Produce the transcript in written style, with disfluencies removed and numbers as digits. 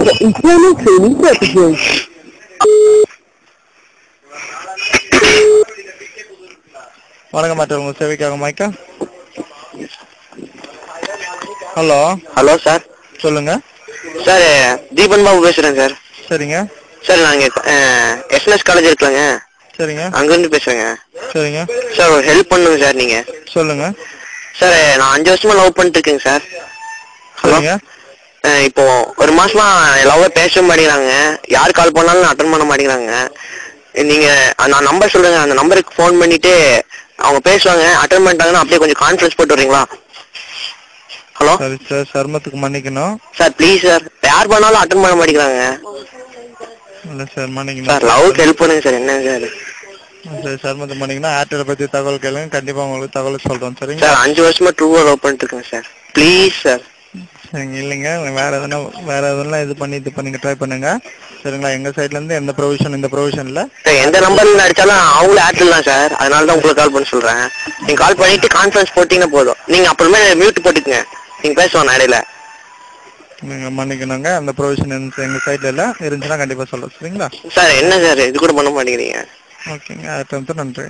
for internal training purposes. வணக்கம் மாற்ற உங்க சேவைக்காக மைக்கா. Hello hello sir. சொல்லுங்க சார், தீபன் பாபு பேசுறேன் சார். சரிங்க சார், நாங்க எஸ்என்எஸ் காலேஜ் இருக்கலாங்க, சரிங்க அங்கிருந்து பேசுறேங்க. சரிங்க சார், ஒரு ஹெல்ப் பண்ணுங்க சார். நீங்க சொல்லுங்க. சார், நான் 5 வருஷமா லவ் பண்ணிட்டு இருக்கேங்க சார். ஹலோ. சரிங்க இப்போ ஒரு மாசமா லவ் பேச மாட்டேங்கிறாங்க. யார் கால் பண்ணாலும் அட்டன் பண்ண மாட்டேங்கிறாங்க. நீங்க நான் நம்பர் சொல்றேங்க, அந்த நம்பருக்கு ஃபோன் பண்ணிட்டு அவங்க பேசுவாங்க. அட்டன் பண்ணிட்டாங்கன்னா அப்படியே கொஞ்சம் கான்ஃபரன்ஸ் போட்டு வரீங்களா? ஹலோ. சரி சார், சர்மத்துக்கு மன்னிக்கணும் சார் ப்ளீஸ் சார், யார் பண்ணாலும் அட்டன் பண்ண மாட்டேங்கிறாங்க. இல்லை சார் மன்னிக்கணும் சார், லவ்க்கு ஹெல்ப் பண்ணுங்க சார். என்னங்க சார்? சரி, சர்மத்துக்கு மன்னிக்கணும். ஏர்டெல் பற்றி தகவல் கேளுங்க, கண்டிப்பாக உங்களுக்கு தகவல் சொல்கிறோம். சரிங்க சார், 5 வருஷமா ட்ரூவா லவ் பண்ணிட்டு இருக்கேன் சார். Please sir. சரிங்க. இல்லைங்க, வேற எதுனா இது பண்ணி ட்ரை பண்ணுங்க. சரிங்களா? எங்க சைட்ல இருந்து எந்த ப்ரொவிஷன் இந்த ப்ரொவிஷன்ல சார், எந்த நம்பர்ல அடிச்சாலும் அவங்களும் ஏர்டெல் தான் சார். அதனால தான் உங்களுக்கு கால் பண்ண சொல்றேன். நீங்க கால் பண்ணிட்டு கான்ஃபரன்ஸ் போட்டீங்கன்னா போதும். நீங்க அப்புறமே மியூட் போட்டுக்குங்க, நீங்க பேசுவாங்க இடையில. நீங்க மன்னிக்கணுங்க, அந்த ப்ரொவிஷன் எங்க சைட்ல இல்ல, இருந்துச்சுன்னா கண்டிப்பா சொல்றேன். சரிங்களா? சார், என்ன சார் இது கூட பண்ண மாட்டேங்கிறீங்க? ஓகேங்க, அதுக்கு நன்றி.